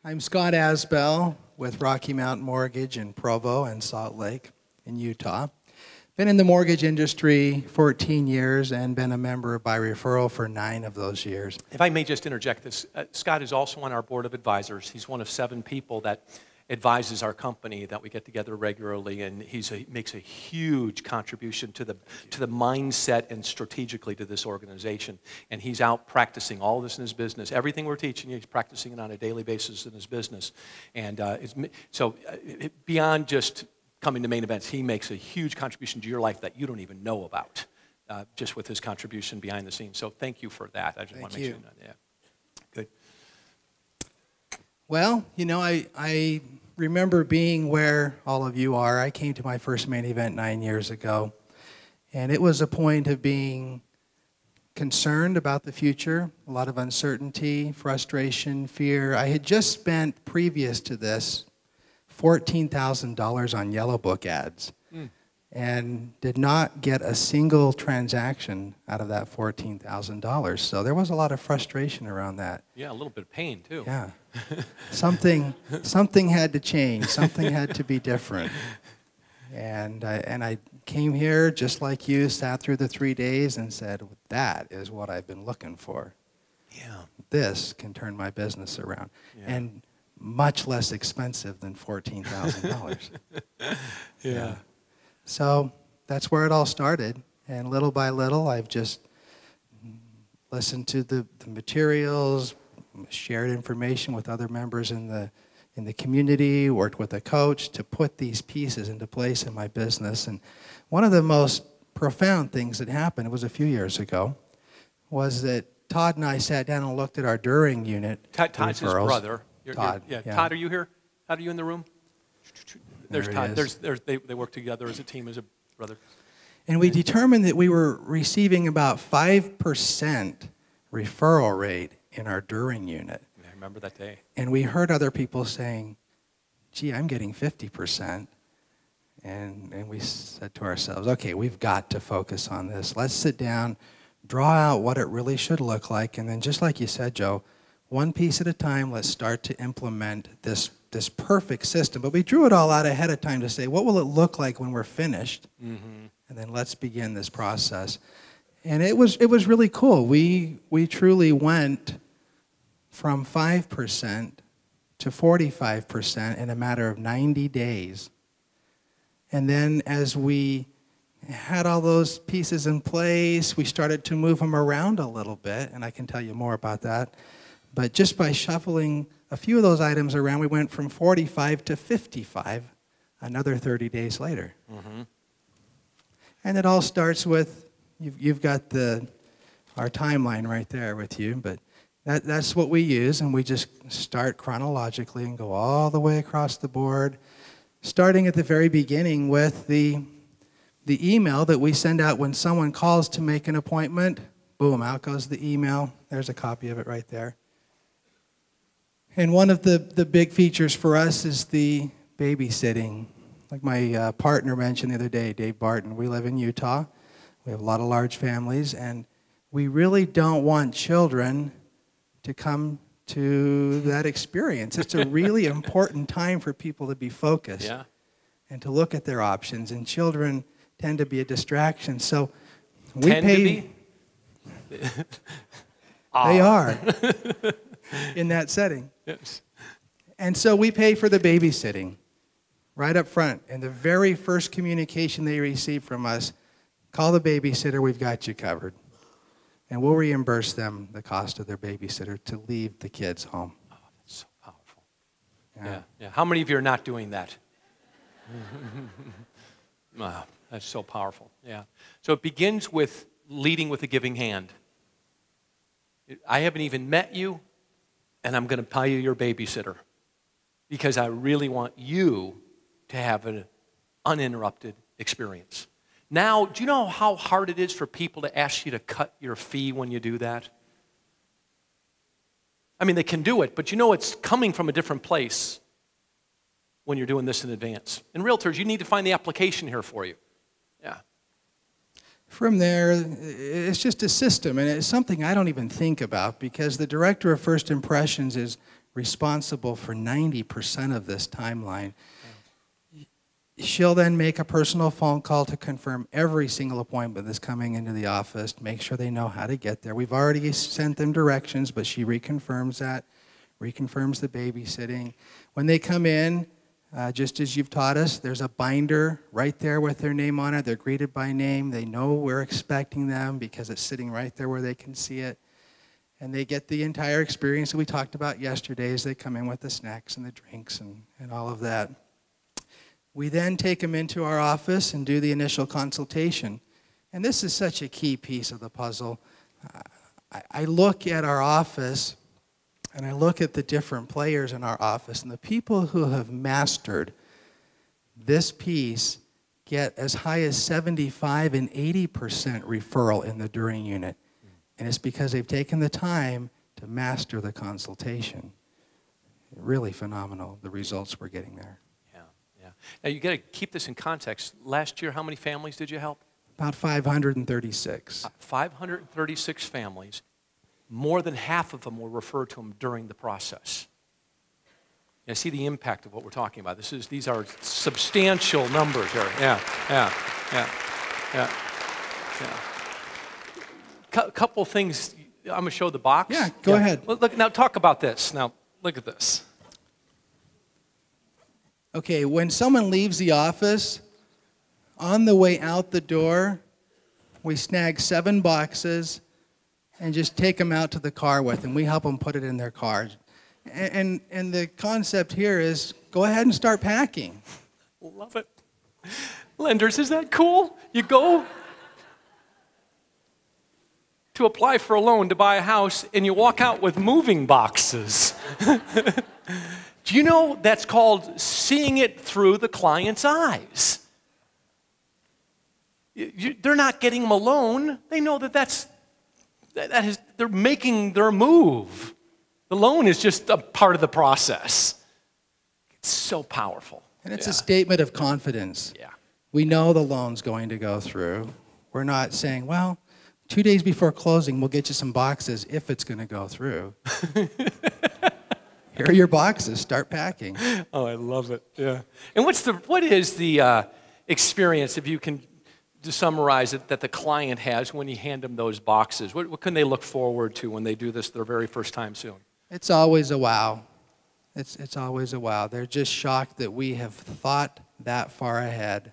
I'm Scott Asbell with Rocky Mountain Mortgage in Provo and Salt Lake in Utah. Been in the mortgage industry 14 years and been a member by referral for 9 of those years. If I may just interject this, Scott is also on our board of advisors. He's one of 7 people that advises our company that we get together regularly, and he makes a huge contribution to the mindset and strategically to this organization. And he's out practicing all this in his business. Everything we're teaching, he's practicing it on a daily basis in his business. And beyond just coming to main events, he makes a huge contribution to your life that you don't even know about, just with his contribution behind the scenes. So thank you for that. I just want to make sure. Yeah. Good. Well, you know, I remember being where all of you are. I came to my first main event 9 years ago, and it was a point of being concerned about the future, a lot of uncertainty, frustration, fear. I had just spent, previous to this, $14,000 on Yellow Book ads and did not get a single transaction out of that $14,000. So there was a lot of frustration around that. Yeah, a little bit of pain too. Yeah. Something had to change. Something had to be different. And I came here just like you, sat through the 3 days and said, that is what I've been looking for. Yeah. This can turn my business around. Yeah. And much less expensive than $14,000. Yeah. So that's where it all started. And little by little, I've just listened to the materials, shared information with other members in the community, worked with a coach to put these pieces into place in my business. And one of the most profound things that happened, it was a few years ago, was that Todd and I sat down and looked at our During unit. Todd's his brother. Todd. Yeah. Todd, are you here? Todd, are you in the room? There's Todd. They work together as a team, as a brother. And we determined that we were receiving about 5% referral rate in our During unit. Yeah, I remember that day. And we heard other people saying, gee, I'm getting 50%. And we said to ourselves, okay, we've got to focus on this. Let's sit down, draw out what it really should look like, and then just like you said, Joe, one piece at a time, let's start to implement this perfect system. But we drew it all out ahead of time to say, what will it look like when we're finished? Mm-hmm. And then let's begin this process. And it was really cool. We truly went from 5% to 45% in a matter of 90 days. And then as we had all those pieces in place, we started to move them around a little bit, and I can tell you more about that. But just by shuffling a few of those items around, we went from 45 to 55 another 30 days later. Mm-hmm. And it all starts with, you've got our timeline right there with you, but that's what we use, and we just start chronologically and go all the way across the board, starting at the very beginning with the email that we send out when someone calls to make an appointment. Boom, out goes the email. There's a copy of it right there. And one of the big features for us is the babysitting. Like my partner mentioned the other day, Dave Barton, we live in Utah. We have a lot of large families, and we really don't want children to come to that experience. It's a really important time for people to be focused and to look at their options, and children tend to be a distraction. So we pay. They are in that setting. Yes. And so we pay for the babysitting right up front. And the very first communication they receive from us, call the babysitter, we've got you covered. And we'll reimburse them the cost of their babysitter to leave the kids home. Oh, that's so powerful. Yeah. How many of you are not doing that? Wow, that's so powerful. Yeah. So it begins with leading with a giving hand. I haven't even met you, and I'm going to buy you your babysitter because I really want you to have an uninterrupted experience. Now, do you know how hard it is for people to ask you to cut your fee when you do that? I mean, they can do it, but you know it's coming from a different place when you're doing this in advance. In realtors, you need to find the application here for you. Yeah. From there, it's just a system, and it's something I don't even think about because the director of first impressions is responsible for 90% of this timeline. She'll then make a personal phone call to confirm every single appointment that's coming into the office, make sure they know how to get there. We've already sent them directions, but she reconfirms that, reconfirms the babysitting. When they come in, just as you've taught us, there's a binder right there with their name on it. They're greeted by name. They know we're expecting them because it's sitting right there where they can see it. And they get the entire experience that we talked about yesterday as they come in with the snacks and the drinks and all of that. We then take them into our office and do the initial consultation. And this is such a key piece of the puzzle. I look at our office and I look at the different players in our office, and the people who have mastered this piece get as high as 75 and 80% referral in the during unit. And it's because they've taken the time to master the consultation. Really phenomenal, the results we're getting there. Yeah. Now, you got to keep this in context. Last year, how many families did you help? About 536. 536 families. More than half of them were referred to them during the process. You see the impact of what we're talking about. These are substantial numbers here. Yeah. Couple things. I'm going to show the box. Yeah, go ahead. Look, now talk about this. Now, look at this. Okay, when someone leaves the office, on the way out the door, we snag 7 boxes and just take them out to the car with them. We help them put it in their cars. And the concept here is go ahead and start packing. Love it. Lenders, is that cool? You go to apply for a loan to buy a house and you walk out with moving boxes. Do you know that's called seeing it through the client's eyes? They're not getting them alone. They know they're making their move. The loan is just a part of the process. It's so powerful. And it's a statement of confidence. Yeah. We know the loan's going to go through. We're not saying, well, 2 days before closing, we'll get you some boxes if it's going to go through. Here are your boxes. Start packing. Oh, I love it. Yeah. And what is the experience, if you can to summarize it, that the client has when you hand them those boxes? What can they look forward to when they do this their very first time soon? It's always a wow. It's always a wow. They're just shocked that we have thought that far ahead,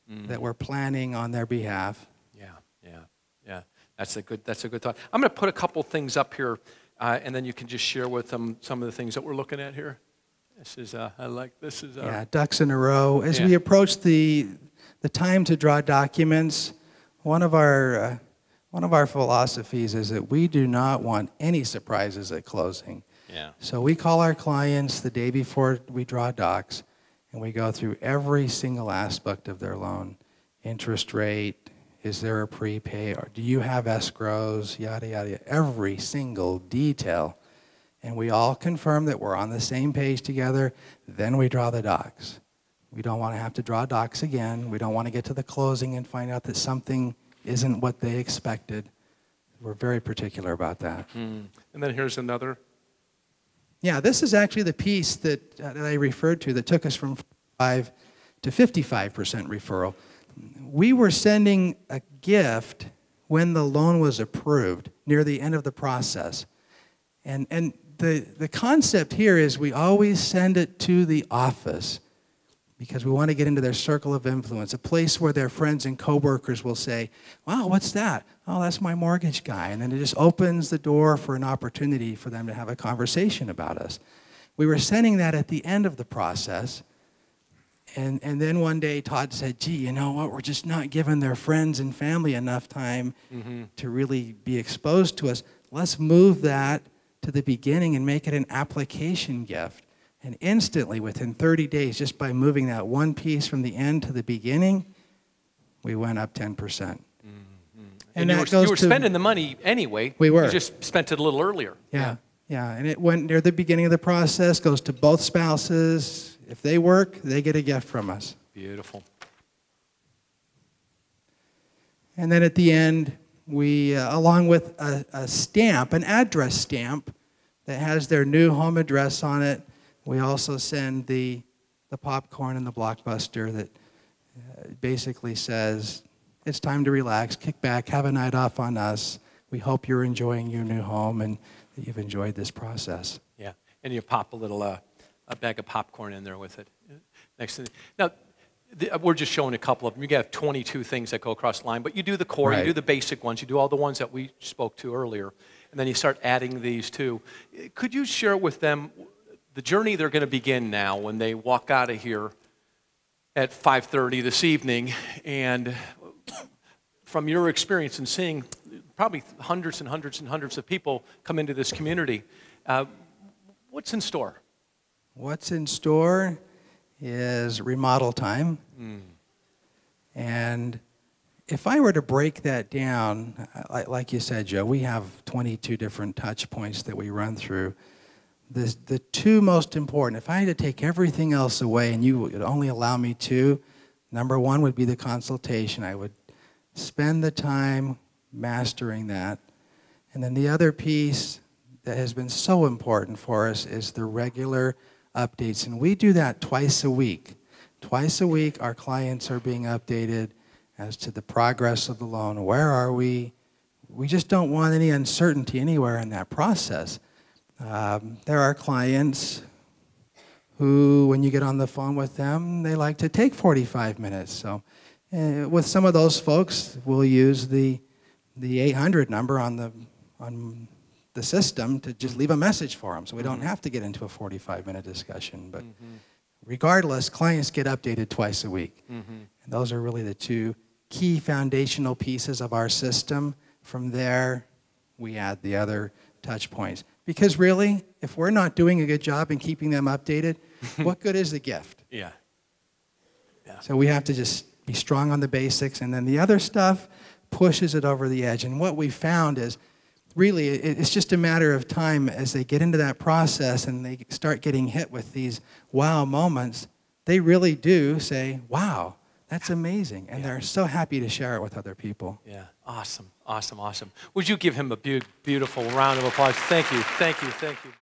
that we're planning on their behalf. Yeah. That's a good thought. I'm going to put a couple things up here, and then you can just share with them some of the things that we're looking at here. Yeah, ducks in a row. As we approach the time to draw documents, one of our philosophies is that we do not want any surprises at closing. Yeah. So we call our clients the day before we draw docs, and we go through every single aspect of their loan. Interest rate, is there a prepay, or do you have escrows, yada, yada, every single detail. And we all confirm that we're on the same page together, then we draw the docs. We don't want to have to draw docs again. We don't want to get to the closing and find out that something isn't what they expected. We're very particular about that. And then here's another. Yeah, this is actually the piece that I referred to that took us from 5 to 55% referral. We were sending a gift when the loan was approved, near the end of the process. And the concept here is we always send it to the office because we want to get into their circle of influence, a place where their friends and coworkers will say, wow, what's that? Oh, that's my mortgage guy. And then it just opens the door for an opportunity for them to have a conversation about us. We were sending that at the end of the process. And then one day Todd said, gee, you know what? We're just not giving their friends and family enough time to really be exposed to us. Let's move that to the beginning and make it an application gift. And instantly, within 30 days, just by moving that one piece from the end to the beginning, we went up 10%. And you were spending the money anyway. We were. You just spent it a little earlier. Yeah. And it went near the beginning of the process, goes to both spouses. If they work, they get a gift from us. Beautiful. And then at the end, we, along with a stamp, an address stamp, that has their new home address on it. We also send the popcorn and the Blockbuster that basically says, it's time to relax, kick back, have a night off on us. We hope you're enjoying your new home and that you've enjoyed this process. Yeah, and you pop a little a bag of popcorn in there with it. Next thing. Now, we're just showing a couple of them. You have 22 things that go across the line, but you do the core, Right. you do the basic ones, you do all the ones that we spoke to earlier, and then you start adding these too. Could you share with them the journey they're going to begin now when they walk out of here at 5:30 this evening, and from your experience in seeing probably hundreds and hundreds and hundreds of people come into this community, what's in store? What's in store is remodel time. And if I were to break that down, like you said, Joe, we have 22 different touch points that we run through. The two most important, if I had to take everything else away and you would only allow me to, number one would be the consultation. I would spend the time mastering that. And then the other piece that has been so important for us is the regular updates. And we do that twice a week. Twice a week, our clients are being updated as to the progress of the loan. Where are we? We just don't want any uncertainty anywhere in that process. There are clients who, when you get on the phone with them, they like to take 45 minutes. So with some of those folks, we'll use the 800 number on the system to just leave a message for them, so we don't have to get into a 45-minute discussion. But regardless, clients get updated twice a week. And those are really the two key foundational pieces of our system. From there, we add the other touch points. Because really, if we're not doing a good job in keeping them updated, what good is the gift? Yeah. So we have to just be strong on the basics, and then the other stuff pushes it over the edge. And what we found is, really, it's just a matter of time as they get into that process and they start getting hit with these wow moments, they really do say, wow, that's amazing. And they're so happy to share it with other people. Yeah, awesome, awesome, awesome. Would you give him a beautiful round of applause? Thank you, thank you, thank you.